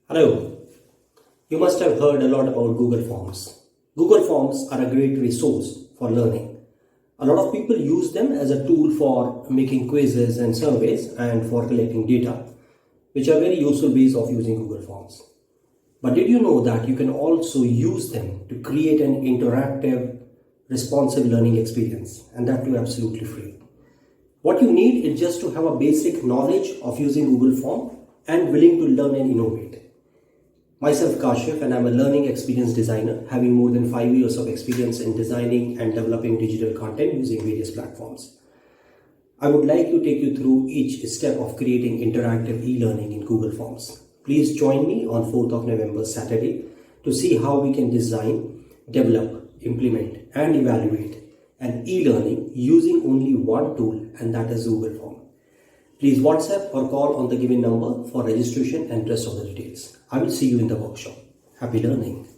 Hello, you must have heard a lot about Google Forms. Google Forms are a great resource for learning. A lot of people use them as a tool for making quizzes and surveys and for collecting data, which are very useful ways of using Google Forms. But did you know that you can also use them to create an interactive, responsive learning experience, and that too absolutely free? What you need is just to have a basic knowledge of using Google Form and willing to learn and innovate. Myself Kashif, and I'm a learning experience designer having more than 5 years of experience in designing and developing digital content using various platforms. I would like to take you through each step of creating interactive e-learning in Google Forms. Please join me on 4th of November, Saturday, to see how we can design, develop, implement and evaluate an e-learning using only one tool, and that is Google Form. Please WhatsApp or call on the given number for registration and rest of the details. I will see you in the workshop. Happy learning.